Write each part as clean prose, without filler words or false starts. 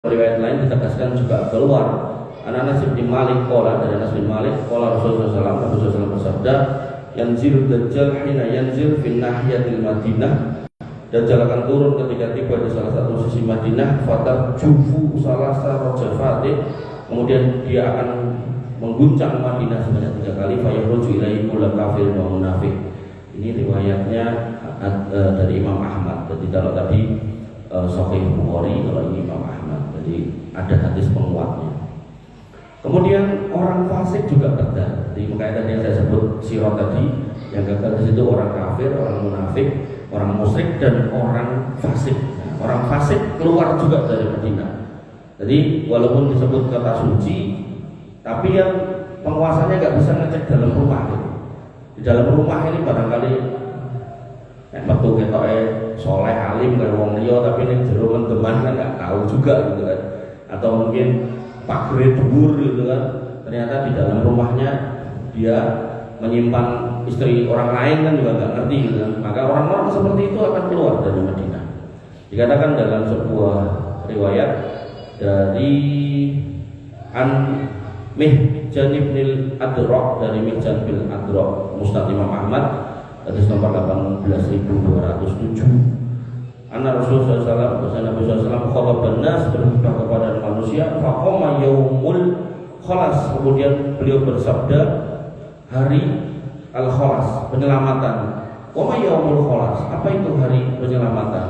riwayat lain ditegaskan juga keluar. Anas bin Malik qala, dari Anas bin Malik qala Rasulullah SAW bersabda, yanzil dajjal hina yanzil fin nahiyatil Madinah. Dajjal akan turun ketika tiba di salah satu sisi Madinah, fatar jufu salasa rajafati, kemudian dia akan mengguncang Madinah sebanyak 3 kali, fayahruju ilaihi kullu kafir wa munafik. Ini riwayatnya dari Imam Ahmad. Jadi kalau tadi Sahih Bukhari, kalau ini Imam Ahmad. Jadi ada hadis penguatnya. Kemudian orang fasik juga gagal. Di makanya tadi yang saya sebut sirot tadi, yang gagal di situ orang kafir, orang munafik, orang musyrik dan orang fasik. Nah, orang fasik keluar juga dari Madinah. Jadi walaupun disebut kota suci, tapi yang penguasanya nggak bisa ngecek dalam rumah. Di dalam rumah ini barangkali metu ketoke soleh alim kayak wong liya, tapi ning jero menteman kan nggak tahu juga gitu kan. Atau mungkin pagre dhuwur gitu kan. Ternyata di dalam rumahnya dia menyimpan istri orang lain kan juga nggak ngerti gitu kan. Maka orang-orang seperti itu akan keluar dari Madinah. Dikatakan dalam sebuah riwayat dari Mihjan bin Adra, dari Mihjan bin Adra Musnad Imam Ahmad, hadis nomor 18207. Anna Rasulullah SAW, Nabi SAW khalaban nas, berkhutbah kepada manusia, faqama yaumul khalas, kemudian beliau bersabda hari al-khalas, penyelamatan. Wa ma yaumul khalas, apa itu hari penyelamatan?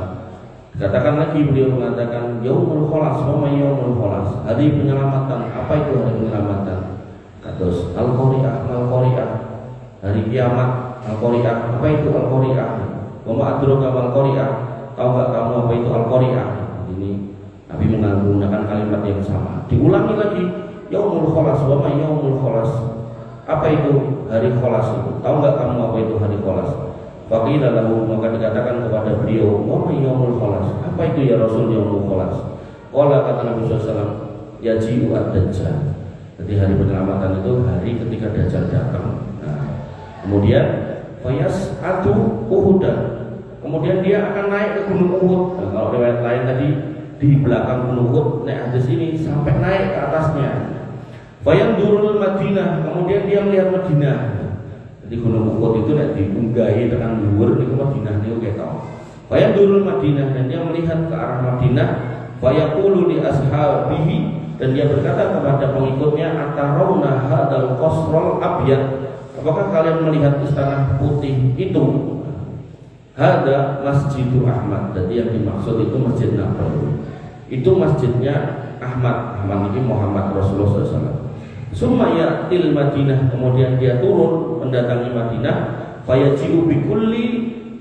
Dikatakan lagi, beliau mengatakan yaumul khalas, wa ma yaumul khalas, hari penyelamatan. Apa itu hari penyelamatan? Kados al-qari'ah, hari kiamat. Al-Qari'ah, apa itu Al-Qari'ah? Wa ma adraka mal-Qari'ah? Tahu enggak kamu apa itu Al-Qari'ah? Ini Nabi menggunakan kalimat yang sama. Diulangi lagi, yaumul khalas, wa ma yaumul khalas. Apa itu hari khalas itu? Tahu enggak kamu apa itu hari khalas? Faqila lahu, maka dikatakan kepada beliau, wa ma yaumul khalas. Apa itu ya Rasul yaumul khalas? Qala, kata Nabi sallallahu alaihi wasallam, yaji'u ad-dajjal. Jadi hari penyelamatan itu hari ketika Dajjal datang. Nah, kemudian fayas atu Uhudan, kemudian dia akan naik ke Gunung Uhud. Nah, kalau riwayat lain tadi di belakang Gunung Uhud, naik hadis ini sampai naik ke atasnya. Fayang durul Madinah, kemudian dia melihat Madinah. Jadi Gunung Uhud itu nanti diunggahi dengan luhur di Madinah ini oke tau. Fayang durul Madinah, dan dia melihat ke arah Madinah. Fayaqulu li ashabihi, dan dia berkata kepada pengikutnya, atarawna hadzal qasral abyad, apakah kalian melihat istana putih itu? Hada Masjidu Ahmad. Jadi yang dimaksud itu Masjid Nabawi. Itu masjidnya Ahmad. Ahmad ini Muhammad Rasulullah SAW. Summa yatil Madinah, kemudian dia turun mendatangi Madinah. Fayaji'u bikulli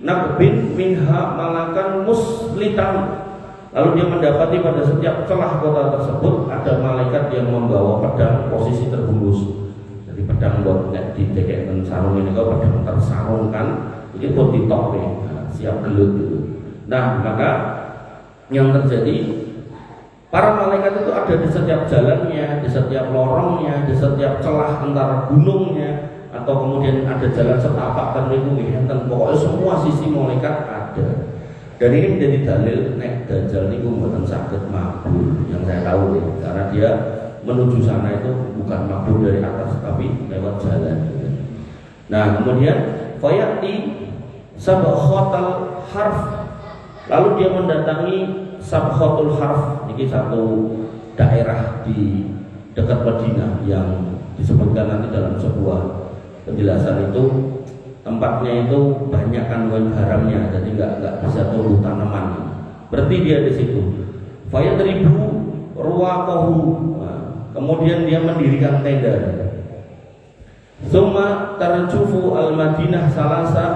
naqbin minha malakan muslitan. Lalu dia mendapati pada setiap celah kota tersebut ada malaikat yang membawa pedang posisi terbungkus. Jadi pedang buat nggak ditekekkan sarung ini, kalau pedang tersarungkan ini buat ditok nih, nah, siap gelut gitu. Nah, maka yang terjadi, para malaikat itu ada di setiap jalannya, di setiap lorongnya, di setiap celah antara gunungnya, atau kemudian ada jalan setapak dan itu dan pokoknya semua sisi malaikat ada. Dan ini menjadi dalil nek Dajjal niku mboten saged mabur, yang saya tahu nih, karena dia menuju sana itu bukan mabur dari atas tapi lewat jalan. Nah, kemudian fayati sabkhatul harf, lalu dia mendatangi sabkhatul harf. Ini satu daerah di dekat Madinah yang disebutkan nanti dalam sebuah penjelasan itu. Tempatnya itu banyak kandungan garamnya, jadi nggak bisa tumbuh tanaman. Berarti dia di situ. Fayadribu ruwaqahu, kemudian dia mendirikan tenda. Summa tarjufu al-Madinah salasa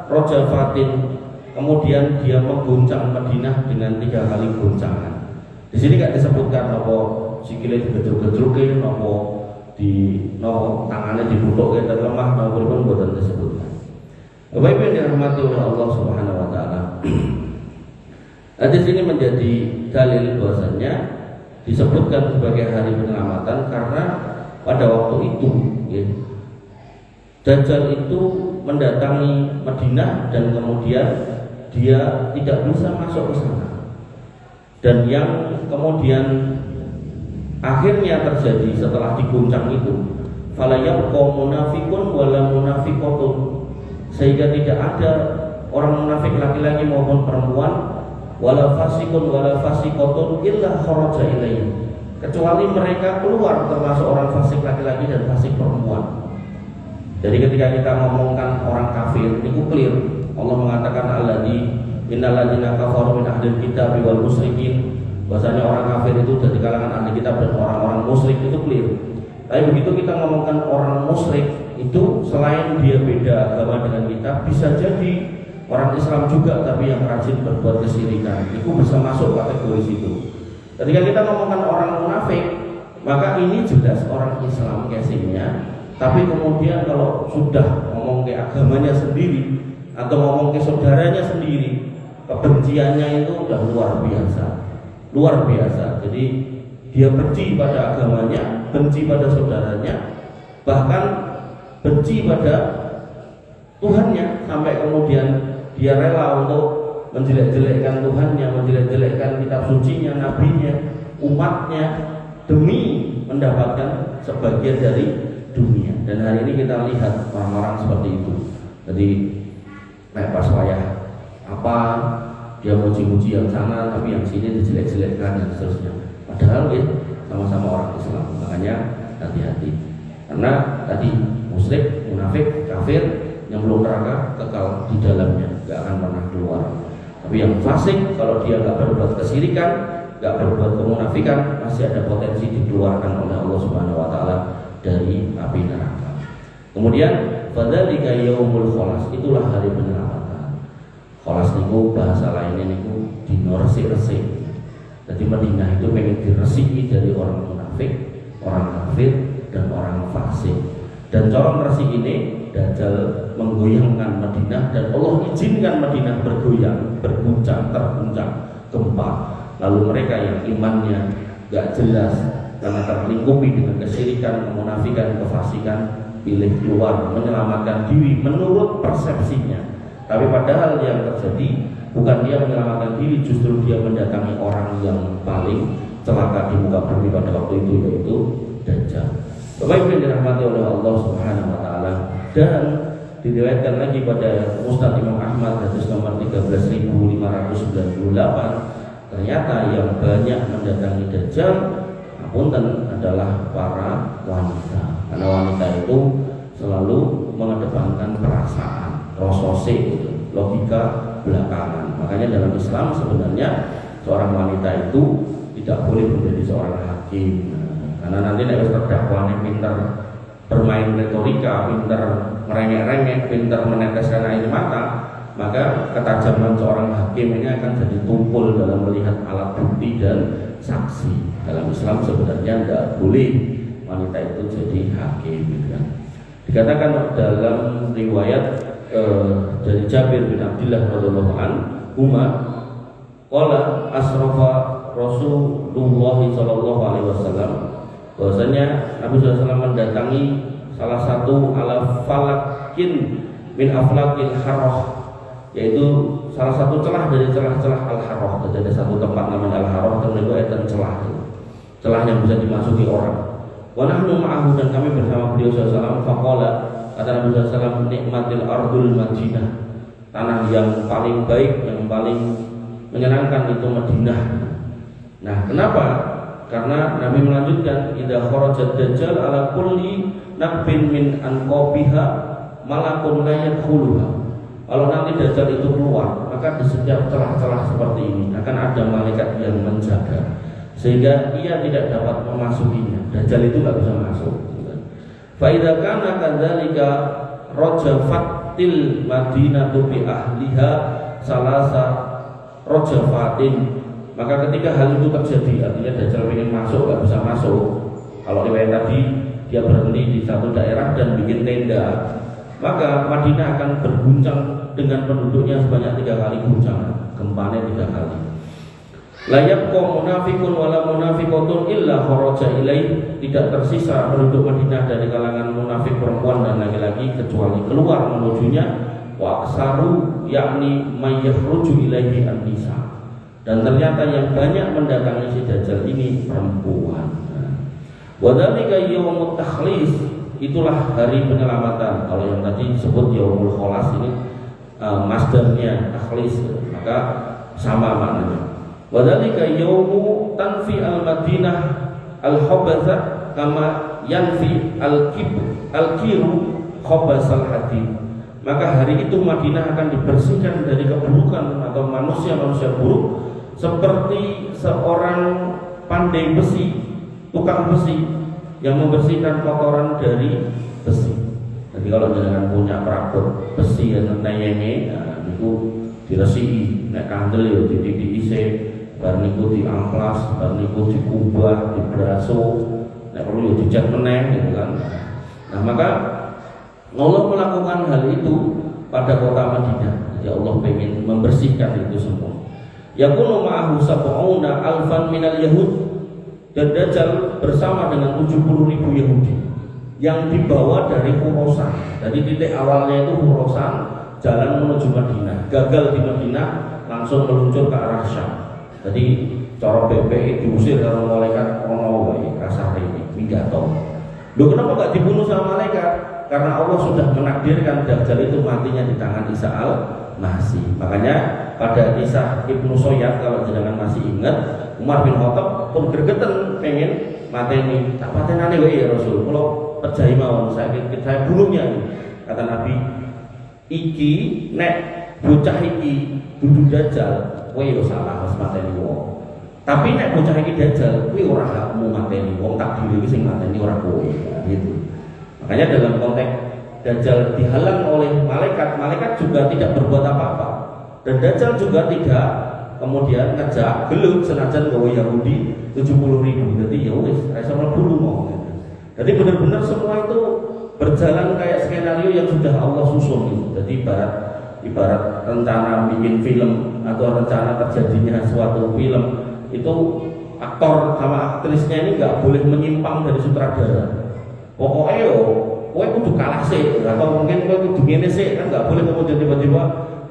rojafatin, kemudian dia mengguncang Madinah dengan 3 kali guncangan. Di sini nggak disebutkan apa sikile digedruk-gedruke, apa tangannya dibutuh ke terlemah, maupun boten disebutkan. Bapak yang dirahmati oleh Allah Subhanahu wa taala. Hadis ini menjadi dalil bahwasanya disebutkan sebagai hari penyelamatan karena pada waktu itu ya, Dajjal itu mendatangi Madinah dan kemudian dia tidak bisa masuk ke sana. Dan yang kemudian akhirnya terjadi setelah diguncang itu, fala yabqa munafiqun wala munafiqatun, sehingga tidak ada orang munafik laki-laki maupun perempuan, wala fasiqun wala fasiqatun illa kharaja ilaihi, kecuali mereka keluar, termasuk orang fasik laki-laki dan fasik perempuan. Jadi ketika kita ngomongkan orang kafir, itu clear. Allah mengatakan innal ladzina kafaru min ahlil kitab wal musyrikin, bahasanya orang kafir itu dari kalangan ahli kitab dan orang-orang musyrik, itu clear. Tapi begitu kita ngomongkan orang musyrik, itu selain dia beda agama dengan kita, bisa jadi orang Islam juga tapi yang rajin berbuat kesyirikan, itu bisa masuk kategori situ. Ketika kita ngomongkan orang munafik, maka ini jelas orang Islam casingnya, tapi kemudian kalau sudah ngomong ke agamanya sendiri atau ngomong ke saudaranya sendiri, kebenciannya itu udah luar biasa. Jadi dia benci pada agamanya, benci pada saudaranya, bahkan benci pada Tuhannya, sampai kemudian dia rela untuk menjelek-jelekkan Tuhannya, menjelek-jelekkan kitab sucinya, nabinya, umatnya, demi mendapatkan sebagian dari dunia. Dan hari ini kita lihat orang-orang seperti itu. Jadi pas wayah apa, dia muji-muji yang sana tapi yang sini dijelek-jelekkan dan seterusnya. Padahal ya sama-sama orang Islam. Makanya hati-hati, karena tadi musyrik, munafik, kafir yang belum neraka kekal di dalamnya, gak akan pernah keluar. Tapi yang fasik, kalau dia gak berbuat kesyirikan, gak berbuat kemunafikan, masih ada potensi dikeluarkan oleh Allah Subhanahu Wa Taala dari api neraka. Kemudian fadzalika yaumul khalas, itulah hari penyelamatan. Khalas niku bahasa lainnya niku dino resik-resik. Jadi Madinah itu pengen diresiki dari orang munafik, orang kafir, dan orang fasik. Dan cara resik ini Dajjal menggoyangkan Madinah, dan Allah izinkan Madinah bergoyang, berguncang, terguncang gempa. Lalu mereka yang imannya gak jelas karena terlingkupi dengan kesyirikan, kemunafikan, kefasikan, pilih keluar menyelamatkan diri menurut persepsinya. Tapi padahal yang terjadi bukan dia menyelamatkan diri, justru dia mendatangi orang yang paling celaka di muka bumi pada waktu itu, yaitu Dajjal. Bapak Ibu yang dirahmati oleh Allah Subhanahu Wa Taala. Dan diriwayatkan lagi pada Musnad Imam Ahmad hadis nomor 13.598, ternyata yang banyak mendatangi Dajjal apunten adalah para wanita. Karena wanita itu selalu mengedepankan perasaan, rosose, logika belakangan. Makanya dalam Islam sebenarnya seorang wanita itu tidak boleh menjadi seorang hakim. Karena nanti nek terdakwane pinter bermain retorika, pinter merengek-rengek, pinter meneteskan air mata, maka ketajaman seorang hakim ini akan jadi tumpul dalam melihat alat bukti dan saksi. Dalam Islam sebenarnya tidak boleh wanita itu jadi hakim, gitu kan. Dikatakan dalam riwayat dari Jabir bin Abdullah radhiyallahu anhu, qala asrafa Rasulullah sallallahu alaihi wasallam, bahwasanya Nabi SAW mendatangi salah satu ala falakin min aflakil harrah, yaitu salah satu celah dari celah-celah al-harrah. Jadi ada satu tempat namanya al-harrah, dan itu eten celah yang bisa dimasuki orang. Wa nahnu ma'ahu, dan kami bersama beliau SAW. Faqala, kata Nabi SAW, nikmatil ardul Madinah, tanah yang paling baik, yang paling menyenangkan itu Madinah. Nah, kenapa? Karena Nabi melanjutkan, idza kharajat dajjal ala kulli naqbin min anqabiha malakun la yadkhuluha. Kalau nanti Dajjal itu keluar, maka di setiap celah-celah seperti ini akan ada malaikat yang menjaga, sehingga ia tidak dapat memasukinya. Dajjal itu nggak bisa masuk. Fa idza kana kadzalika rajafatil madinatu bi ahliha salasa rajafatin. Maka ketika hal itu terjadi, artinya Dajjal ingin masuk nggak bisa masuk. Kalau riwayat tadi dia berhenti di satu daerah dan bikin tenda, maka Madinah akan berguncang dengan penduduknya sebanyak 3 kali guncangan, gempanya 3 kali. La yabqa munafiqun wala munafiqatun illa kharaja ilaih, tidak tersisa penduduk Madinah dari kalangan munafik perempuan dan laki-laki kecuali keluar menujunya. Wa aksaru yakni may yakhruju ilaihi an-nisa, Dan ternyata yang banyak mendatangi si Dajjal ini perempuan. Wa dzalika yaumut takhlis, itulah hari penyelamatan. Kalau yang tadi disebut yaumul kholas ini masdarnya takhlis, maka sama maknanya. Wa dzalika yaumu tanfi al-Madinah al-khabatsah kama yanfi al-kiru khabasal hadid. Maka hari itu Madinah akan dibersihkan dari keburukan atau manusia-manusia buruk seperti seorang pandai besi, tukang besi yang membersihkan kotoran dari besi. Jadi kalau jangan punya perabot besi yang nayenge, nah niku diresiki, nek kandel yo diisi, bar niku diamplas, bar niku dikubah, dibraso, nek perlu yo dicat meneh gitu kan. Nah, maka Allah melakukan hal itu pada kota Madinah. Jadi Allah ingin membersihkan itu semua. Yakunu ma'ahu sab'una alfan minal yahud, dan Dajjal bersama dengan 70.000 Yahudi yang dibawa dari Khurasan. Jadi titik awalnya itu Khurasan, jalan menuju Madinah. Gagal di Madinah, langsung meluncur ke arah Syam. Jadi cara BPI diusir kalau malaikat ono wae kasar ini minggato. Loh, kenapa enggak dibunuh sama malaikat? Karena Allah sudah menakdirkan Dajjal itu matinya di tangan Isa al-Masih. Makanya pada kisah Ibnu Soyad, kalau jangan masih ingat, Umar bin Khattab pun gregetan pengen mateni, tak patenane wae ya Rasul. Kalau percaya mawon saya bunuhnya. Kata Nabi, iki nek bocah iki dudu Dajjal, kowe yo salah wis mateni wong. Tapi nek bocah iki Dajjal, kowe ora hakmu mateni wong, takdir iki sing mateni ora kowe. Gitu. Makanya dalam konteks Dajjal dihalang oleh malaikat, malaikat juga tidak berbuat apa-apa. Dan Dajjal juga tidak kemudian ngejak gelut senajan gawe Yahudi 70.000. Jadi ya wis iso mlebu mau. Jadi benar-benar semua itu berjalan kayak skenario yang sudah Allah susun gitu. Jadi ibarat rencana bikin film atau rencana terjadinya suatu film, itu aktor sama aktrisnya ini nggak boleh menyimpang dari sutradara. Pokoknya yo, kowe kudu kalah sih, atau mungkin kowe kudu ngene sih, kan nggak boleh kemudian tiba-tiba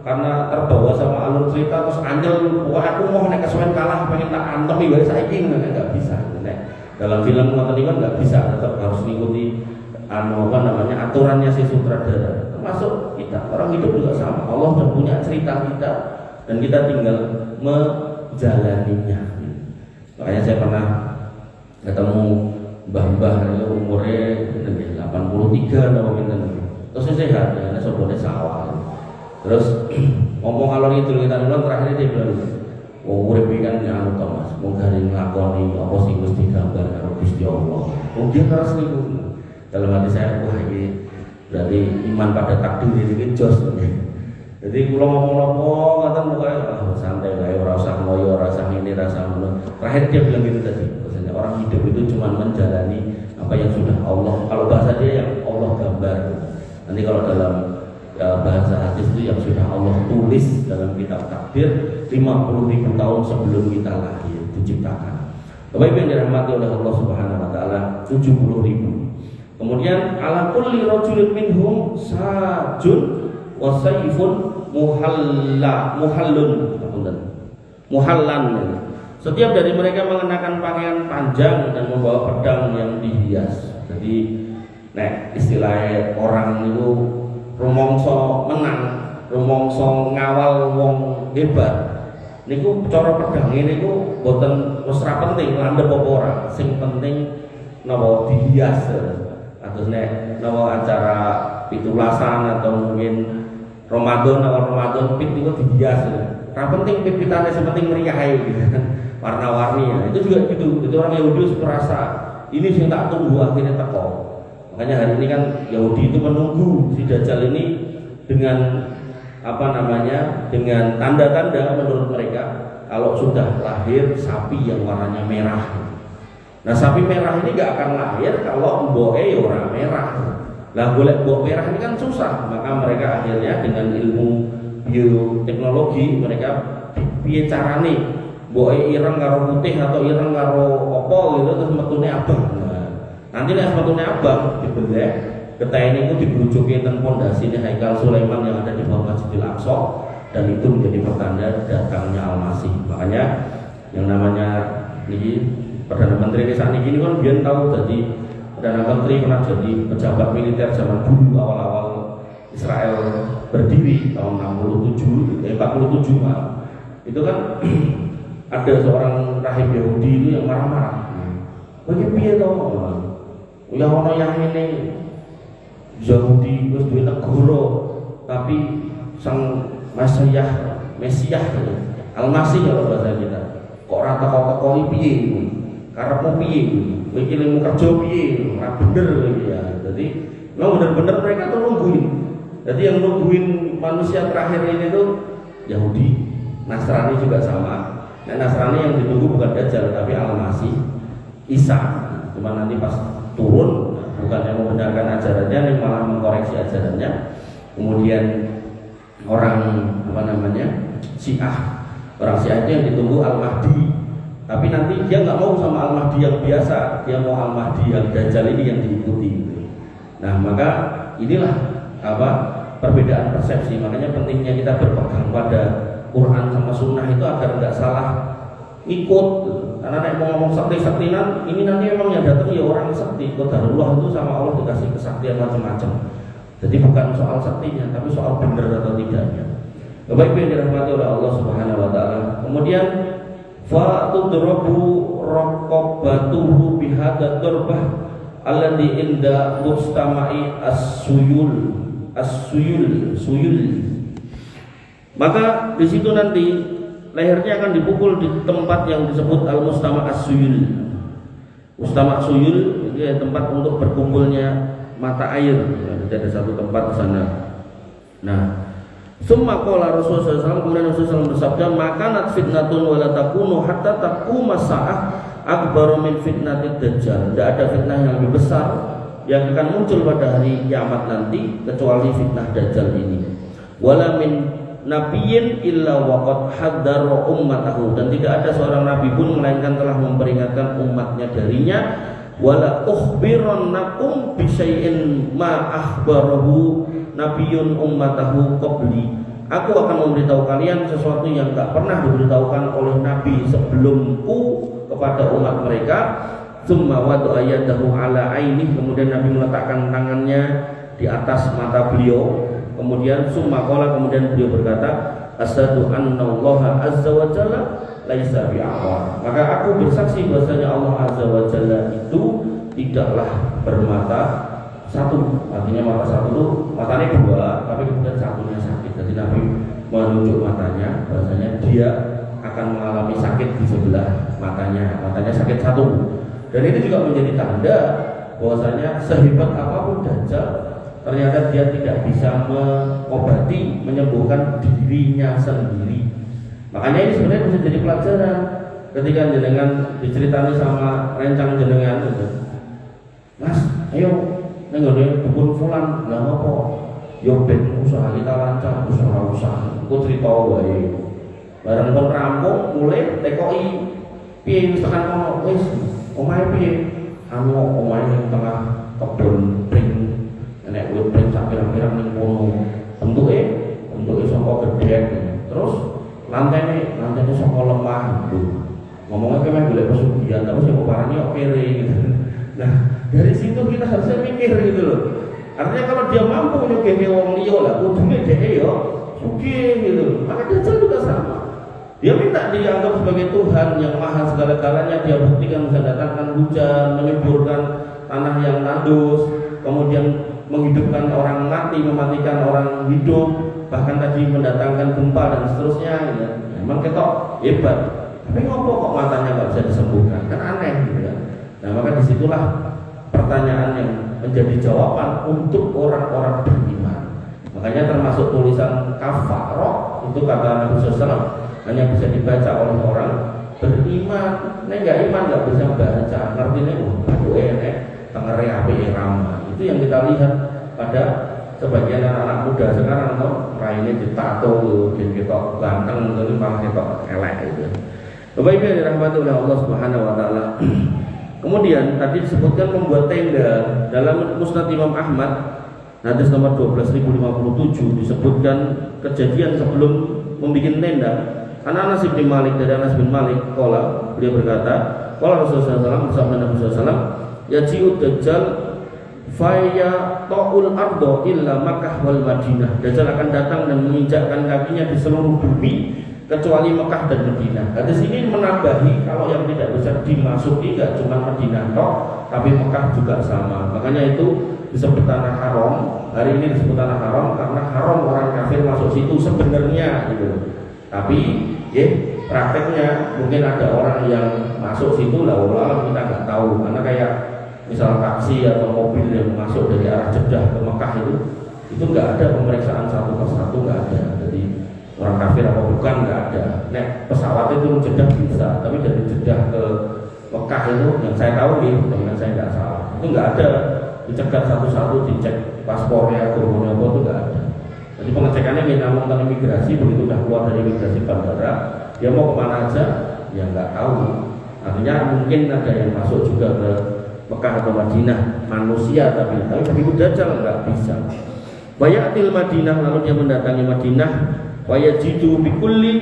karena terbawa sama alur cerita terus anyel, wah aku mau nek kesuwen kalah pengen tak antok iki wae saiki, nggak bisa. Nek dalam film ngoten niku nggak bisa, tetap harus mengikuti aturannya si sutradara. Termasuk kita orang hidup juga sama. Allah sudah punya cerita kita dan kita tinggal menjalaninya. Makanya saya pernah ketemu mbah-mbah umurnya 83 terus saya sehat ya, sobone sawah. Terus ngomong alor itu kita bilang terakhir dia bilang, "Wong urip iki kan anu to Mas, mung gari nglakoni apa sing wis digambar karo Gusti Allah." Oh dia keras niku. Dalam hati saya, wah ini berarti iman pada takdir ini jos. Jadi kalau ngomong-ngomong ngaten pokoke santai wae, ora usah ngoyo, ora usah ngene, ora usah ngono. Terakhir dia bilang gitu tadi, bahwasanya orang hidup itu cuma menjalani apa yang sudah Allah, kalau bahasa dia yang Allah gambar. Nanti kalau dalam bahasa hadis itu yang sudah Allah tulis dalam kitab takdir 50.000 tahun sebelum kita lahir diciptakan. Bapak Ibu yang dirahmati oleh Allah Subhanahu wa taala, 70.000. Kemudian ala kulli rajulin minhum sajun wa sayfun muhallan. Setiap dari mereka mengenakan pakaian panjang dan membawa pedang yang dihias. Jadi istilahnya orang itu rumangsa menang, rumangsa ngawal wong hebat. Niku cara pedang ini niku boten wis ra penting landhep apa ora. Sing penting napa dihias. Atau napa acara pitulasan atau mungkin Ramadan pit itu dihias. Ra penting pit-pitane, sing penting meriah ae gitu kan. Warna-warni ya. Itu juga gitu. Itu orang Yahudi merasa ini sing tak tunggu akhirnya teko. Makanya hari ini kan Yahudi itu menunggu si Dajjal ini dengan dengan tanda-tanda menurut mereka kalau sudah lahir sapi yang warnanya merah. Nah sapi merah ini gak akan lahir kalau mboke ya ora merah. Lah golek mbok merah ini kan susah, maka mereka akhirnya dengan ilmu bioteknologi mereka piye carane mboke ireng karo putih atau ireng karo apa gitu terus metune abang. Nah, nanti nek metune abang dibeleh getah ini itu dibujuki teng pondasine Haikal Sulaiman yang ada di bawah Masjidil Aqsa. dan itu menjadi pertanda datangnya Al-Masih. Makanya yang namanya ini Perdana Menteri ini saat ini kan biar tahu jadi Perdana Menteri pernah jadi pejabat militer zaman dulu awal-awal Israel berdiri tahun 47 malah. Itu kan ada seorang rahib Yahudi itu yang marah-marah. Bagaimana piye to? Ya ono yang ini Yahudi wis duwe negara tapi sang Mesias Al-Masih kalau bahasa kita kok ora teko-teko piye kuwi karepmu piye kuwi iki lemu kerja piye ora bener ya. Jadi memang benar-benar mereka tuh nungguin. Jadi yang nungguin manusia terakhir ini tuh Yahudi, Nasrani juga sama. Nah, Nasrani yang ditunggu bukan Dajjal tapi Al-Masih Isa. Cuma nanti pas turun bukan yang membenarkan ajarannya, ini malah mengkoreksi ajarannya. Kemudian orang Syiah, orang Syiah itu yang ditunggu Al-Mahdi. Tapi nanti dia nggak mau sama Al-Mahdi yang biasa, dia mau Al-Mahdi yang Dajjal ini yang diikuti. Nah maka inilah perbedaan persepsi. Makanya pentingnya kita berpegang pada Quran sama Sunnah itu agar nggak salah ikut. Karena mau ngomong sakti-saktinan, ini nanti memang yang datang ya orang sakti. Qadarullah itu sama Allah dikasih kesaktian macam-macam. Jadi bukan soal saktinya, tapi soal benar atau tidaknya. Baik yang dirahmati oleh Allah Subhanahu Wa Taala. Kemudian fa'tudrabu raqabatuhu bihadza darbah alladhi inda mustama'i as-suyul. Maka di situ nanti lehernya akan dipukul di tempat yang disebut al-mustama' as-suyul. Mustama' suyul itu tempat untuk berkumpulnya mata air. Jadi ada satu tempat di sana. Nah, summa qala Rasulullah SAW, kemudian Rasulullah SAW bersabda, makanat fitnatun wala takunu hatta taquma sa'ah akbaru min fitnatid dajjal. Tidak ada fitnah yang lebih besar yang akan muncul pada hari kiamat nanti kecuali fitnah dajjal ini. Wala min nabiyyin illa waqad haddara ummatahu, dan tidak ada seorang nabi pun melainkan telah memperingatkan umatnya darinya. Wala ukhbirannakum bi syai'in ma akhbarahu nabiyyun ummatahu qabli. Aku akan memberitahu kalian sesuatu yang tak pernah diberitahukan oleh nabi sebelumku kepada umat mereka. Tsumma wada'a yadahu ala aini, kemudian Nabi meletakkan tangannya di atas mata beliau. Kemudian summa qala, kemudian beliau berkata, asyhadu annallaha azza wa jalla laisa bi'awar. Maka aku bersaksi bahwasanya Allah azza wa jalla itu tidaklah bermata satu. Artinya mata satu itu matanya dua, tapi kemudian satunya sakit. Jadi Nabi menunjuk matanya bahwasanya dia akan mengalami sakit di sebelah matanya sakit satu. Dan ini juga menjadi tanda bahwasanya sehebat apapun Dajjal, ternyata dia tidak bisa mengobati, menyembuhkan dirinya sendiri. Makanya ini sebenarnya bisa jadi pelajaran ketika jenengan diceritani sama rencang jenengan itu. Mas, ayo nenggone dukun fulan, lah apa? Yo ben usaha kita lancar, usaha. Ku cerita wae. Bareng kon rampung mulai tekoki piye wis tekan kono wis omahe piye? Anu omahe ning tengah kebon pring. Nek wit pring sak pirang-pirang ning kono. Bentuke saka gedhek. Terus lantainya saka lemah gitu. Ngomongnya kayak golek pesugihan, tapi sing parane kok kere gitu. Nah, dari situ kita harusnya mikir gitu loh. Artinya kalau dia mampu nyugihke wong liya lah, kudune dhek yo sugih gitu. Maka Dajjal juga sama. Dia minta dianggap sebagai Tuhan yang maha segala-galanya. Dia buktikan bisa datangkan hujan, menyuburkan tanah yang tandus, kemudian menghidupkan orang mati, mematikan orang hidup, bahkan tadi mendatangkan gempa dan seterusnya. Ya. Memang ketok hebat. Tapi ngopo kok matanya nggak bisa disembuhkan? Kan aneh gitu ya. Nah maka disitulah pertanyaan yang menjadi jawaban untuk orang-orang beriman. Makanya termasuk tulisan kafarah itu kata Nabi SAW hanya bisa dibaca oleh orang beriman. Nek nggak iman nggak bisa baca. Artinya aduh enek tengere api ramah. Itu yang kita lihat pada sebagian anak-anak muda sekarang tuh raine ditato, bikin ketok ganteng, terus malah ketok elek gitu. Bapak Ibu yang dirahmati oleh Allah Subhanahu Wa Taala. Kemudian tadi disebutkan membuat tenda dalam Musnad Imam Ahmad hadis nomor 12.057 disebutkan kejadian sebelum membuat tenda. Anas bin Malik, dari Anas bin Malik qala, beliau berkata, qala Rasulullah SAW, bersabda Nabi SAW, yaji'ud dajjal faya ta'ul ardo illa Makkah wal Madinah. Dajjal akan datang dan menginjakkan kakinya di seluruh bumi kecuali Mekah dan Madinah. Hadis ini menambahi kalau yang tidak bisa dimasuki enggak cuma Madinah tok, tapi Mekah juga sama. Makanya itu disebut tanah haram. Hari ini disebut tanah haram karena haram orang kafir masuk situ sebenarnya gitu. Tapi prakteknya mungkin ada orang yang masuk situ lah, kita nggak tahu. Karena kayak misal taksi atau mobil yang masuk dari arah Jeddah ke Mekah itu nggak ada pemeriksaan satu persatu, nggak ada. Jadi orang kafir apa bukan nggak ada. Nek pesawat itu Jeddah bisa, tapi dari Jeddah ke Mekah itu yang saya tahu nih, dengan saya nggak salah, itu nggak ada dicegat satu-satu, dicek paspornya, turunnya apa itu nggak ada. Jadi pengecekannya namun tentang imigrasi, begitu udah keluar dari imigrasi bandara, dia mau kemana aja, ya nggak tahu. Artinya mungkin ada yang masuk juga ke Mekah atau Madinah manusia, tapi Dajjal nggak bisa. Wayatil Madinah, lalu dia mendatangi Madinah. Wayajidu bikulli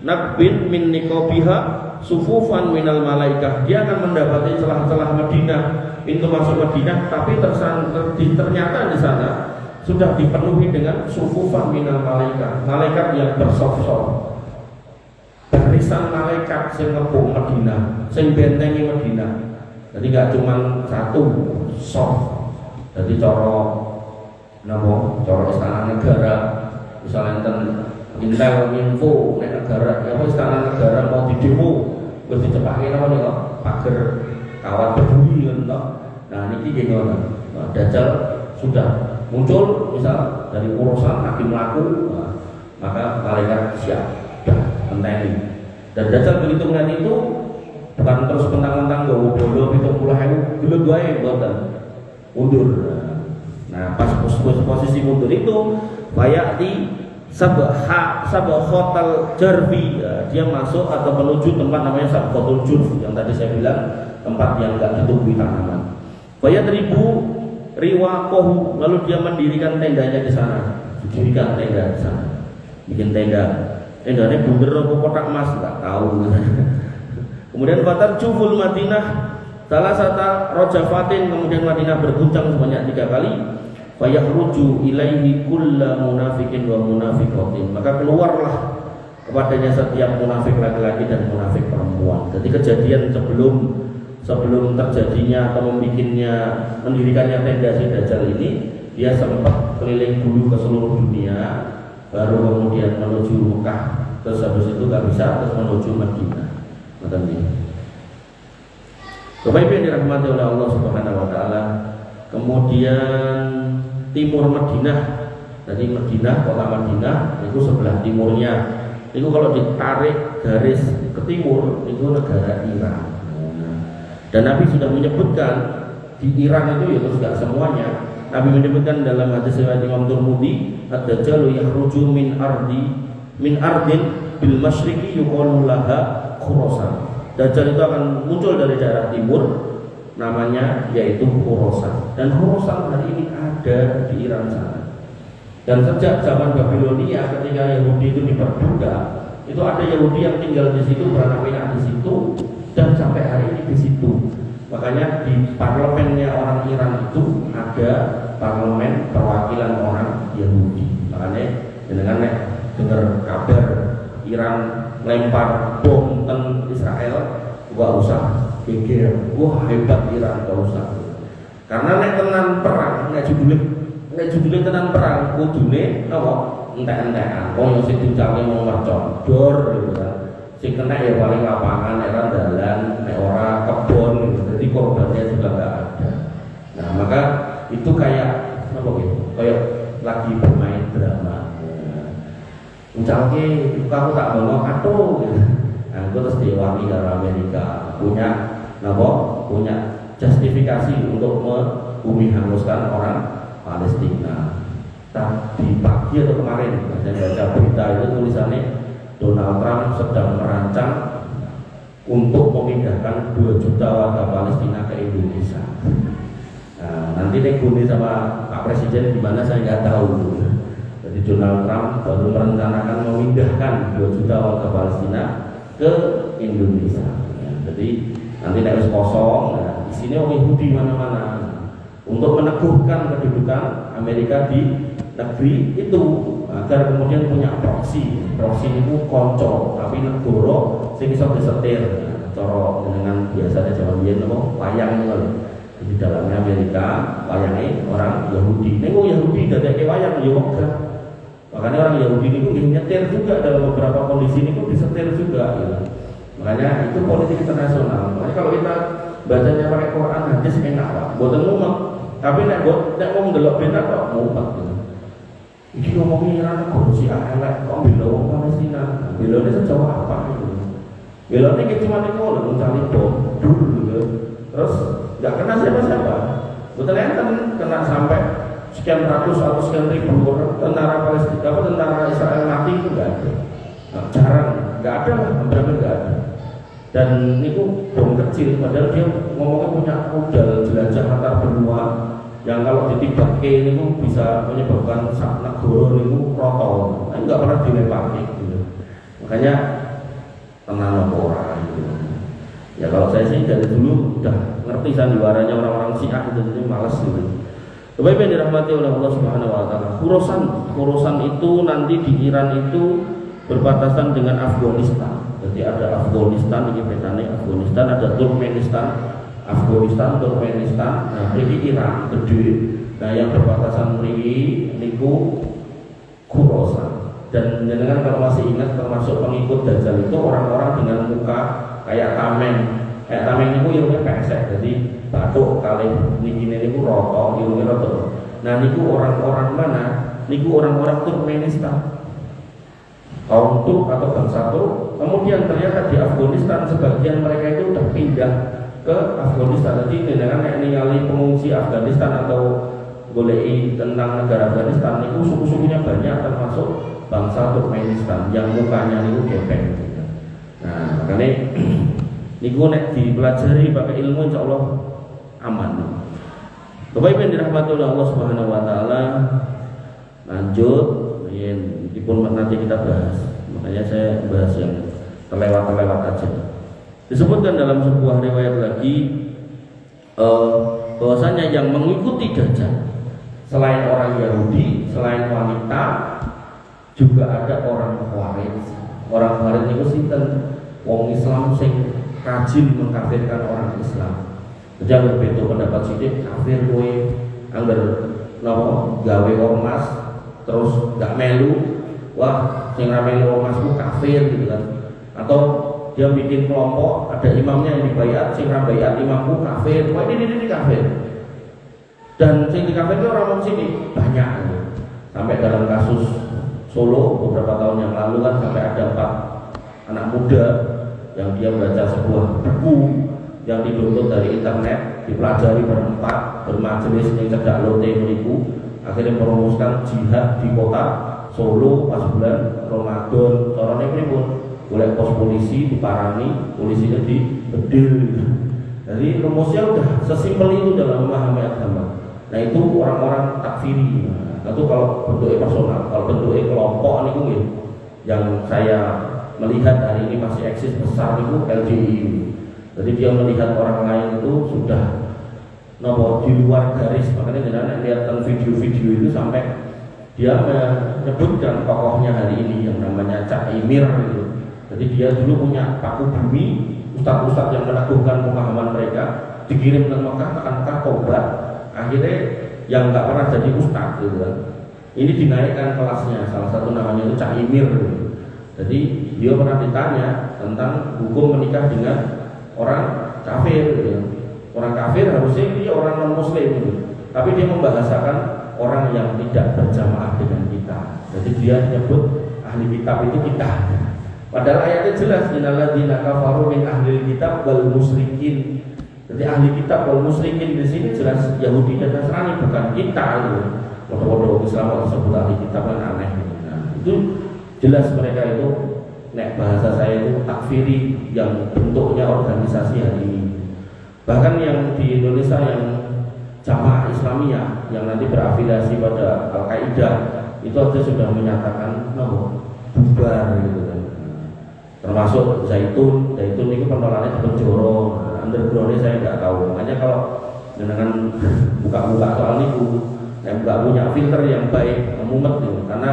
nakbin min niqabiha sufufan minal malaikah. Dia akan mendapati celah-celah Madinah, pintu masuk Madinah, tapi ternyata di sana sudah dipenuhi dengan sufufan minal malaikah, malaikat yang bersop-sop, barisan malaikat yang ngebom Madinah, yang bentengi Madinah. Jadi nggak cuma satu soft. Jadi coro istana negara, misalnya Intel info negara, istana negara mau didemo, terus dicepakin apa nih kok, pagar kawat berduri kan. Nah ini gimana? Dajjal sudah muncul, misal dari urusan hakim laku, maka malaikat siap, menteni. Dan Dajjal begitu melihat itu, bukan terus mentang-mentang gak bodoh itu mulai belum gue buatan mundur. Nah pas posisi mundur itu bayati sabakhotal jarbi, dia masuk atau menuju tempat namanya sabakhotul jurf yang tadi saya bilang, tempat yang gak ditumbuhi tanaman. Bayat riwakohu, lalu dia mendirikan tendanya di sana, didirikan tenda di sana, bikin tendanya bunder atau kotak emas nggak tahu. Kemudian fatar juful Madinah salah satu rojafatin, kemudian Madinah berguncang sebanyak 3 kali. Fayahruju ilaihi kulla munafikin wa munafiqatin, maka keluarlah kepadanya setiap munafik laki-laki dan munafik perempuan. Jadi kejadian sebelum terjadinya atau mendirikannya tenda si Dajjal ini, dia sempat keliling dulu ke seluruh dunia, baru kemudian menuju Mekah, terus habis itu nggak bisa, terus menuju Madinah. Bapak Ibu yang dirahmati oleh Allah Subhanahu Wa Taala. Kemudian timur Madinah, jadi Madinah, kota Madinah itu sebelah timurnya. Itu kalau ditarik garis ke timur itu negara Iran. Dan Nabi sudah menyebutkan di Iran itu ya terus gak semuanya. Nabi menyebutkan dalam hadis riwayat Imam Tirmidzi, ad-dajjalu yakhruju min ardin bil masyriqi yuqalu laha Khurasan. Dajjal itu akan muncul dari daerah timur, namanya yaitu Khurasan. Dan Khurasan hari ini ada di Iran sana. Dan sejak zaman Babilonia ketika Yahudi itu diperbudak, itu ada Yahudi yang tinggal di situ, beranak pinak di situ, dan sampai hari ini di situ. Makanya di parlemennya orang Iran itu ada parlemen perwakilan orang Yahudi. Makanya dengan dengar kabar Iran lempar bom ke Israel, gak usah geger, wah hebat Iran, gak usah. Karena nek tenan perang, nek judulnya tenan perang, kudune apa? Entek-entekan. Wong sing diucapke mau mercon, dor gitu kan. Sing kena ya paling lapangan, nek dalan, nek ora kebon gitu. Jadi korbannya juga enggak ada. Nah, maka itu kayak apa gitu? Kayak lagi bermain drama. Ucapke aku tak ngomong atuh gitu. Nah, itu terus diwangi dari Amerika punya justifikasi untuk bumi hanguskan orang Palestina. Tadi pagi atau kemarin saya baca berita itu tulisannya Donald Trump sedang merancang untuk memindahkan 2 juta warga Palestina ke Indonesia. Nah, nanti negosiasi sama Pak Presiden di mana saya nggak tahu. Jadi Jadi Donald Trump baru merencanakan memindahkan 2 juta warga Palestina ke Indonesia. Ya, jadi nanti nek wis kosong, nah, di sini orang Yahudi mana-mana untuk meneguhkan kedudukan Amerika di negeri itu agar kemudian punya proksi itu konco tapi negoro sing iso disetir cara dengan biasanya zaman biyen apa wayang ngono. Di dalamnya Amerika wayangnya orang Yahudi. Nek Yahudi dadake wayang ya wegah. Makanya orang Yahudi itu nyetir juga dalam beberapa kondisi ini disetir juga gitu. Makanya itu politik internasional. Makanya kalau kita bacanya pakai Quran hadis enak Pak. Mboten mumet. Tapi nek mau ndelok berita kok mumet gitu. Iki ngomongin Iran korupsi elek kok bela wong Palestina. Belane sejauh apa gitu. Belane ki cuma niku lho mencari bom dulu gitu. Terus enggak kena siapa-siapa. Betul enten kena sampai sekian ratus atau sekian ribu orang tentara Palestina tentara Israel mati itu enggak ada. Nah, jarang, enggak ada lah, hampir enggak ada. Dan niku bom kecil padahal dia ngomongnya punya modal jelajah antar benua yang kalau ditibake ini bisa menyebabkan sak negara niku roto. Nah, enggak pernah dilempar gitu. Makanya tenang ora gitu. Ya kalau saya sih dari dulu udah ngerti sandiwaranya orang-orang Syiah itu jadi malas gitu. Bapak yang dirahmati oleh Allah Subhanahu wa taala. Khorasan itu nanti di Iran itu berbatasan dengan Afghanistan. Jadi ada Afghanistan ini petane Afghanistan, ada Turkmenistan, Turkmenistan, nah ini Iran gede. Nah yang berbatasan ini niku Khorasan. Dan jenengan kalau masih ingat termasuk pengikut Dajjal itu orang-orang dengan muka kayak tameng. Kayak tameng niku irungnya pesek. Jadi batuk kali niki niku roto, irungnya roto. Nah niku orang-orang mana? Niku orang-orang Turkmenistan. Kaum Turk atau bangsa Turk. Kemudian ternyata di Afghanistan sebagian mereka itu udah pindah ke Afghanistan. Jadi dengan ningali pengungsi Afghanistan atau golei tentang negara Afghanistan itu suku-sukunya banyak termasuk bangsa Turkmenistan yang mukanya itu gepeng. Nah makanya niku nek dipelajari pakai ilmu insya Allah aman. Bapak Ibu yang dirahmati oleh Allah Subhanahu Wa Taala, lanjut, pun nanti kita bahas. Makanya saya bahas yang terlewat aja. Disebutkan dalam sebuah riwayat lagi bahwasanya yang mengikuti Dajjal selain orang Yahudi, selain wanita, juga ada orang Khawarij. Orang Khawarij itu sinten? Wong Islam sing rajin mengkafirkan orang Islam. Jadi berbeda pendapat sithik kafir kowe angger napa gawe ormas terus gak melu, wah sing ra melu ormasku kafir gitu kan. Atau dia bikin kelompok ada imamnya yang dibayar, sing ra bayar imamku kafir. Wah ini kafir. Dan sing dikafir itu orang sini banyak gitu. Sampai dalam kasus Solo beberapa tahun yang lalu kan sampai ada 4 anak muda yang dia baca sebuah buku yang didownload dari internet, dipelajari berempat, bermajelis yang cedak lote menipu, akhirnya merumuskan jihad di kota Solo pas bulan Ramadan. Caranya ini pun oleh pos polisi diparani, polisinya dibedil. Jadi rumusnya udah sesimpel itu dalam memahami agama. Nah itu orang-orang takfiri. Nah, itu kalau bentuknya personal, kalau bentuknya kelompok ini yang saya melihat hari ini masih eksis besar itu LDI. Jadi dia melihat orang lain itu sudah di luar garis. Makanya jangan lihat video-video itu sampai dia menyebutkan tokohnya hari ini yang namanya Cak Imir gitu. Jadi dia dulu punya paku bumi, ustadz-ustadz yang meneguhkan pemahaman mereka dikirim ke Mekah, ke Mekah tobat. Akhirnya yang nggak pernah jadi ustadz gitu kan. Ini dinaikkan kelasnya, salah satu namanya itu Cak Imir gitu. Jadi dia pernah ditanya tentang hukum menikah dengan orang kafir gitu. Orang kafir harusnya dia orang non muslim gitu. Tapi dia membahasakan orang yang tidak berjamaah dengan kita. Jadi dia menyebut ahli kitab itu kita. Padahal ayatnya jelas innalladzina kafaru min ahli kitab wal musyrikin. Jadi ahli kitab wal musyrikin di sini jelas Yahudi dan Nasrani, bukan kita gitu. Waduh Islam tersebut ahli kitab kan aneh gitu. Nah, itu jelas mereka itu nek bahasa saya itu takfiri yang bentuknya organisasi hari ini. Bahkan yang di Indonesia yang Jamaah Islamiyah yang nanti berafiliasi pada Al-Qaeda itu aja sudah menyatakan bubar gitu kan. Termasuk zaitun itu pentolannya di Joro, undergroundnya saya nggak tahu. Makanya kalau dengan buka-buka soal itu, saya nggak punya filter yang baik, mumet gitu. Karena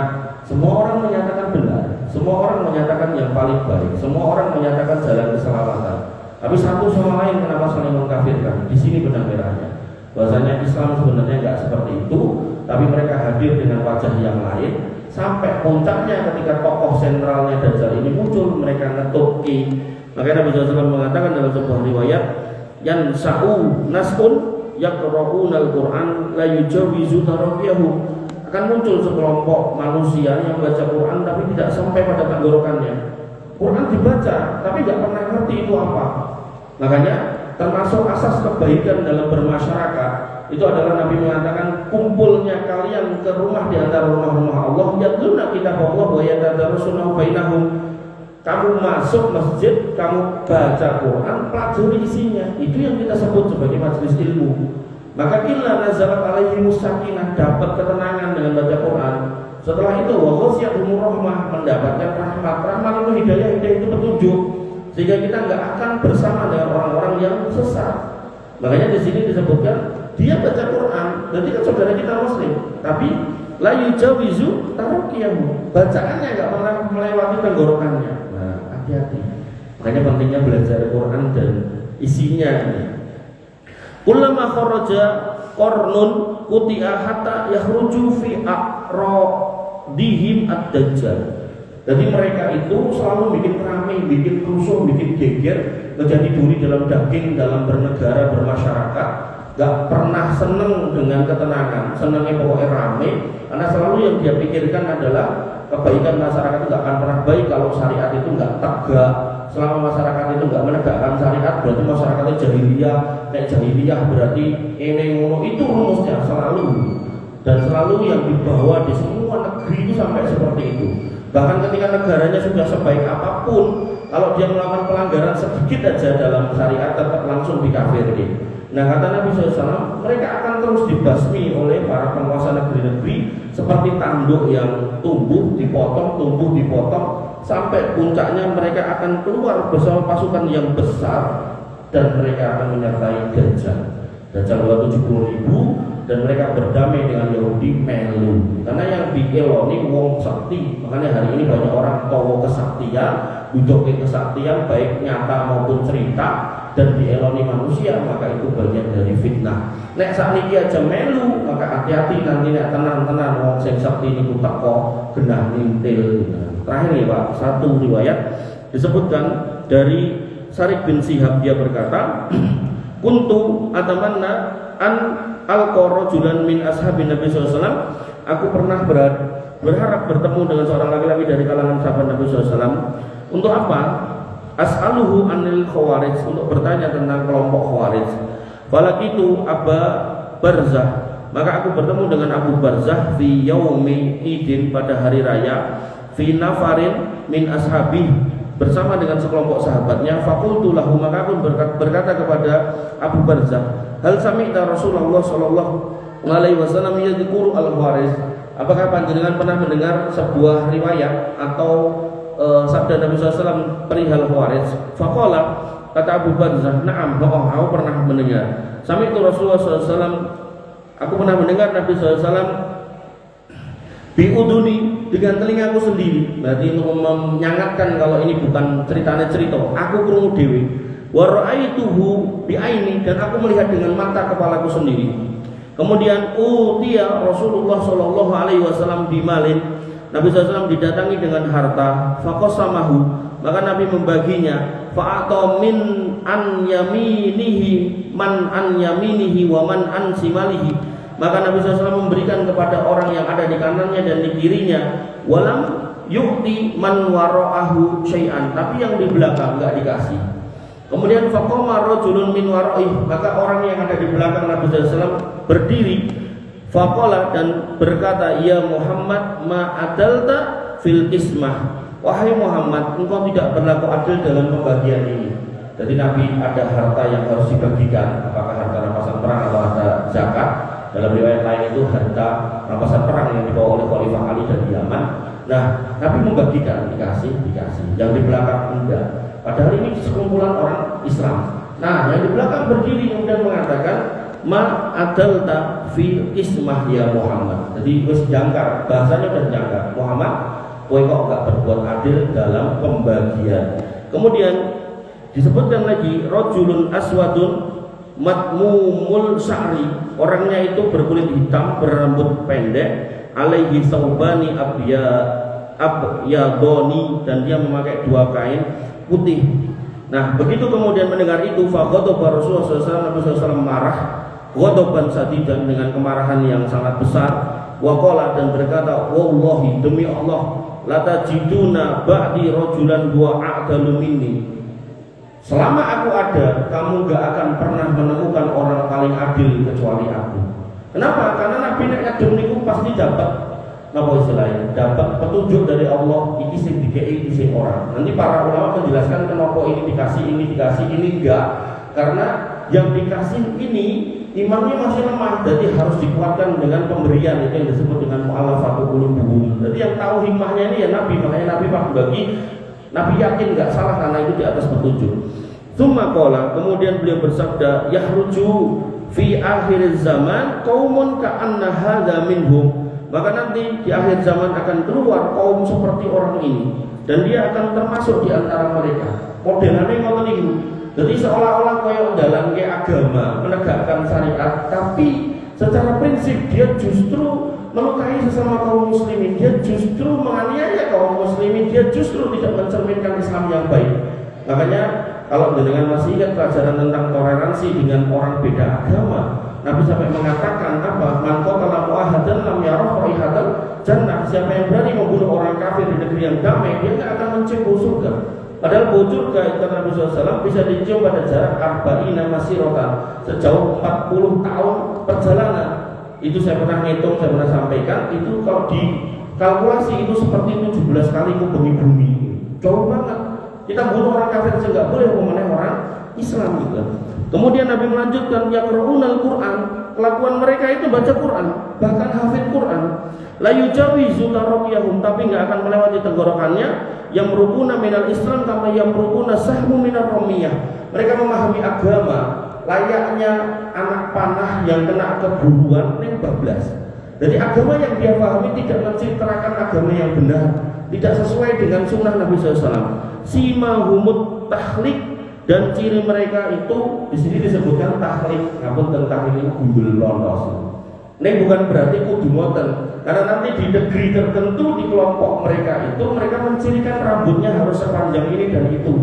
semua orang menyatakan benar, semua orang menyatakan yang paling baik, semua orang menyatakan jalan keselamatan. Tapi satu sama lain kenapa saling mengkafirkan? Di sini benang merahnya. Bahwasanya Islam sebenarnya nggak seperti itu, tapi mereka hadir dengan wajah yang lain. Sampai puncaknya ketika tokoh sentralnya Dajjal ini muncul, mereka ngetuki. Makanya Nabi SAW mengatakan dalam sebuah riwayat, yansa'u nas'un yaqra'unal Qur'an la yujawizu taraqiyahu. Akan muncul sekelompok manusia yang baca Quran tapi tidak sampai pada tenggorokannya. Quran dibaca tapi tidak pernah ngerti itu apa. Makanya termasuk asas kebaikan dalam bermasyarakat itu adalah Nabi mengatakan kumpulnya kalian ke rumah di antara rumah-rumah Allah, yatluna kitab Allah wa yatadarusuna bainahum. Kamu masuk masjid, kamu baca Quran, pelajari isinya. Itu yang kita sebut sebagai majelis ilmu. Maka illa nazalat alaihimus sakinah, dapat ketenangan dengan baca Quran. Setelah itu wa ghasyiyatuhum rahmah, mendapatkan rahmat. Rahmat itu hidayah itu petunjuk. Sehingga kita nggak akan bersama dengan orang-orang yang sesat. Makanya di sini disebutkan dia baca Quran, berarti kan saudara kita Muslim, tapi la yujawizu taraqiyahu, bacaannya nggak pernah melewati tenggorokannya. Nah, hati-hati. Makanya pentingnya belajar Quran dan isinya ini. Kullama kharaja qarnun quti'a hatta yakhruju fi aqradihim ad-dajjal. Jadi mereka itu selalu bikin ramai, bikin rusuh, bikin geger, menjadi duri dalam daging, dalam bernegara, bermasyarakat. Gak pernah seneng dengan ketenangan, senangnya pokoknya ramai. Karena selalu yang dia pikirkan adalah kebaikan masyarakat itu gak akan pernah baik kalau syariat itu gak tegak. Selama masyarakat itu gak menegakkan syariat, berarti masyarakatnya jahiliyah. Kayak jahiliyah berarti ini ngono, itu rumusnya selalu. Dan selalu yang dibawa di semua negeri itu sampai seperti itu. Bahkan ketika negaranya sudah sebaik apapun, kalau dia melakukan pelanggaran sedikit aja dalam syariat tetap langsung dikafirkan. Nah kata Nabi SAW, mereka akan terus dibasmi oleh para penguasa negeri-negeri seperti tanduk yang tumbuh dipotong, sampai puncaknya mereka akan keluar bersama pasukan yang besar dan mereka akan menyertai Dajjal. Dajjal 70.000 dan mereka berdamai dengan Yahudi melu. Karena yang dieloni wong sakti. Makanya hari ini banyak orang tahu kesaktian, butuhin kesaktian baik nyata maupun cerita dan dieloni manusia, maka itu bagian dari fitnah. Nek sakniki aja melu, maka hati-hati nanti nek tenan-tenan wong sing sakti niku teko genah nintil. Terakhir ya Pak, satu riwayat disebutkan dari Sarik bin Sihab, dia berkata, kuntu atamanna an al-qarajulan min ashabin Nabi SAW. Aku pernah berharap bertemu dengan seorang laki-laki dari kalangan sahabat Nabi SAW. Untuk apa? As'aluhu anil khawarij, untuk bertanya tentang kelompok khawarij. Falakitu Aba Barzah, maka aku bertemu dengan Abu Barzah fi yaumi idin, pada hari raya, fi nafarin min ashabi, bersama dengan sekelompok sahabatnya. Fakultu lahu, maka aku berkata kepada Abu Barzah, hal sami'ta Rasulullah sallallahu alaihi wasallam yadhkuru al-khawarij, apakah panjenengan pernah mendengar sebuah riwayat atau sabda Nabi SAW perihal khawarij? Faqala, kata Abu Barzah, na'am, aku pernah mendengar. Sami'tu Rasulullah SAW, aku pernah mendengar Nabi SAW biuduni, dengan telingaku sendiri. Berarti untuk menyangatkan kalau ini bukan ceritanya cerita, aku krungu dhewe. Wa ra'aituhu bi'aini, dan aku melihat dengan mata kepalaku sendiri. Kemudian utiya Rasulullah sallallahu alaihi wasallam bimalin, Nabi SAW didatangi dengan harta. Faqasamahu, maka Nabi membaginya. Fa'ata min an yaminihi man an yaminihi wa man an simalihi, maka Nabi SAW memberikan kepada orang yang ada di kanannya dan di kirinya. Walam yu'ti man wara'ahu syai'an, tapi yang di belakang enggak dikasih. Kemudian faqama rajulun min wara'ih, maka orang yang ada di belakang Nabi SAW berdiri. Faqala, dan berkata, ya Muhammad ma adalta fil ismah, wahai Muhammad, engkau tidak berlaku adil dalam pembagian ini. Jadi Nabi ada harta yang harus dibagikan, apakah harta rampasan perang atau harta zakat. dalam riwayat lain itu harta rampasan perang yang dibawa oleh Khalifah Ali dari Yaman. Nah, Nabi membagikan, dikasih, yang di belakang enggak. Padahal ini sekumpulan orang Islam. Nah, yang di belakang berdiri kemudian mengatakan, ma adalta fi ismah ya Muhammad. Jadi wis jangkar, bahasanya udah jangkar. Muhammad, kowe kok enggak berbuat adil dalam pembagian. Kemudian disebutkan lagi rajulun aswadun matmumul sya'ri, orangnya itu berkulit hitam, berambut pendek, alaihi saubani abyadoni, dan dia memakai dua kain putih. Nah, begitu kemudian mendengar itu, faghadaba Rasulullah SAW, Nabi SAW marah, ghadaban sadidan, dengan kemarahan yang sangat besar, waqala, dan berkata, wallahi, demi Allah, latajiduna ba'di rajulan huwa a'dalu minni. Selama aku ada, kamu gak akan pernah menemukan orang paling adil kecuali aku. Kenapa? Karena Nabi nek adem niku pasti dapat napa istilahnya? Dapat petunjuk dari Allah, iki sing dikei iki sing ora. Nanti para ulama menjelaskan kenapa ini dikasih, ini enggak. Karena yang dikasih ini imannya masih lemah, jadi harus dikuatkan dengan pemberian, itu yang disebut dengan mu'alafatul qulub. Jadi yang tahu hikmahnya ini ya Nabi, makanya Nabi pas bagi, Nabi yakin nggak salah karena itu di atas petunjuk. Tsumma qala, kemudian beliau bersabda, yahruju fi akhir zaman qaumun ka'anna hadza minhum. Maka nanti di akhir zaman akan keluar kaum seperti orang ini, dan dia akan termasuk di antara mereka. Modelannya ngoten niku. Jadi seolah-olah koyo ndalanke agama, menegakkan syariat, tapi secara prinsip dia justru melukai sesama kaum muslimin, dia justru menganiaya kaum muslimin, dia justru tidak mencerminkan Islam yang baik. Makanya kalau dengan masih ingat pelajaran tentang toleransi dengan orang beda agama, Nabi sampai mengatakan apa? Man qatala mu'ahadan lam yarah raihatal jannah. Siapa yang berani membunuh orang kafir di negeri yang damai, dia tidak akan mencium bau surga. Padahal bau surga itu Nabi SAW bisa dicium pada jarak arba'ina masiratan, sejauh 40 tahun perjalanan. Itu saya pernah ngitung, saya pernah sampaikan, itu kalau dikalkulasi itu seperti 17 kali kubumi bumi. Jauh banget. Kita bunuh orang kafir saja nggak boleh, memenang orang Islam juga. Kemudian Nabi melanjutkan, yaqra'unal Qur'an, kelakuan mereka itu baca Quran, bahkan hafid Quran. La yujawizu taraqiyahum, tapi nggak akan melewati tenggorokannya, yang merukuna minal Islam kama yang merukuna sahmu minar romiyah. Mereka memahami agama layaknya anak panah yang kena keburuan yang bablas. Jadi agama yang dia pahami tidak menceritakan agama yang benar, tidak sesuai dengan sunnah Nabi SAW. Simahumut tahlik, dan ciri mereka itu di sini disebutkan tahlik. Ngapun tentang ini gundul lontos. Ini bukan berarti kudu moten, karena nanti di negeri tertentu di kelompok mereka itu mereka mencirikan rambutnya harus sepanjang ini dan itu.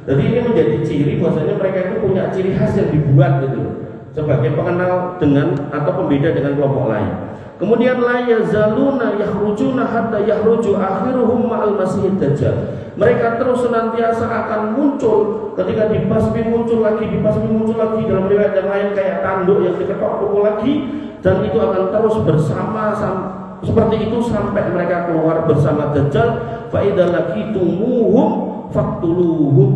Jadi ini menjadi ciri bahwasanya mereka itu punya ciri khas yang dibuat gitu sebagai pengenal dengan atau pembeda dengan kelompok lain. Kemudian la yazaluna yakhrujuna hatta yakhruju akhiruhum ma'al masihid dajjal. Mereka terus senantiasa akan muncul, ketika dibasmi muncul lagi dalam riwayat yang lain kayak tanduk yang diketok pukul lagi, dan itu akan terus bersama seperti itu sampai mereka keluar bersama Dajjal. Fa idza laqitumuhum faqtuluhum.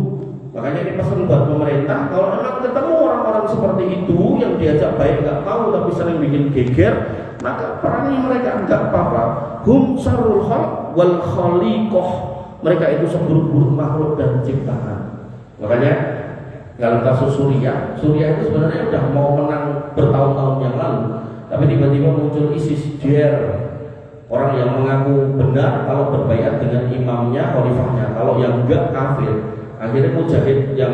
Makanya ini pesan buat pemerintah, kalau memang ketemu orang-orang seperti itu yang diajak baik nggak mau tapi sering bikin geger, maka perangi mereka, enggak apa-apa. Hum syarrul khalq wal khaliqah. Mereka itu seburuk-buruk makhluk dan ciptaan. Makanya dalam kasus Suriah itu sebenarnya sudah mau menang bertahun-tahun yang lalu, tapi tiba-tiba muncul ISIS JR, orang yang mengaku benar kalau berbaiat dengan imamnya, khalifahnya, kalau yang enggak kafir. Akhirnya mujahid yang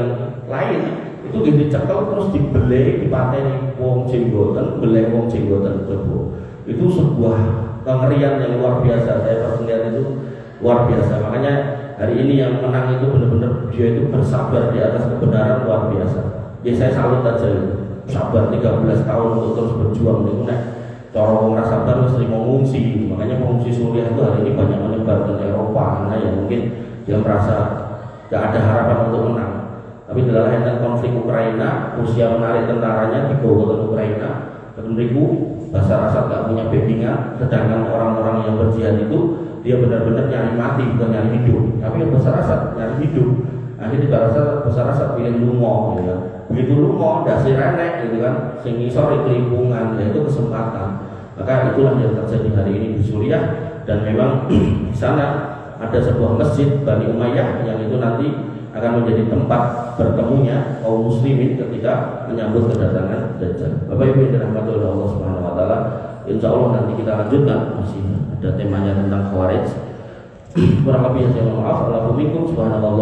lain itu dicekel terus dibelai, dipateni wong jenggoten, belai wong jenggoten tersebut. Itu sebuah kengerian yang luar biasa. Saya pernah lihat itu luar biasa. Makanya hari ini yang menang itu benar-benar dia itu bersabar di atas kebenaran luar biasa. Ya saya salut aja itu. Sabar 13 tahun untuk terus berjuang itu nek cara wong ra sabar mesti mengungsi. Makanya pengungsi Suriah itu hari ini banyak menyebar ke Eropa karena ya mungkin dia merasa tidak ada harapan untuk menang. Tapi dalam hal konflik Ukraina, Rusia menarik tentaranya dibawa ke Ukraina. Kemudian Basar Asad tidak punya backingan, sedangkan orang-orang yang berjihad itu dia benar-benar nyari mati bukan nyari hidup. Tapi Basar Asad nyari hidup. Akhirnya Basar Asad pilih lungo, ya. begitu lu mau dasir renek gitu kan, sing ngisor kelimpungan, yaitu kesempatan. Maka itulah yang terjadi hari ini di Suriah, dan memang di sana ada sebuah masjid Bani Umayyah yang itu nanti akan menjadi tempat bertemunya kaum muslimin ketika menyambut kedatangan Dajjal. Bapak Ibu yang dirahmati oleh Allah Subhanahu wa taala, insya Allah nanti kita lanjutkan, masih ada temanya tentang Khawarij. Kurang lebih saya mohon maaf. Alhamdulillah, subhanallah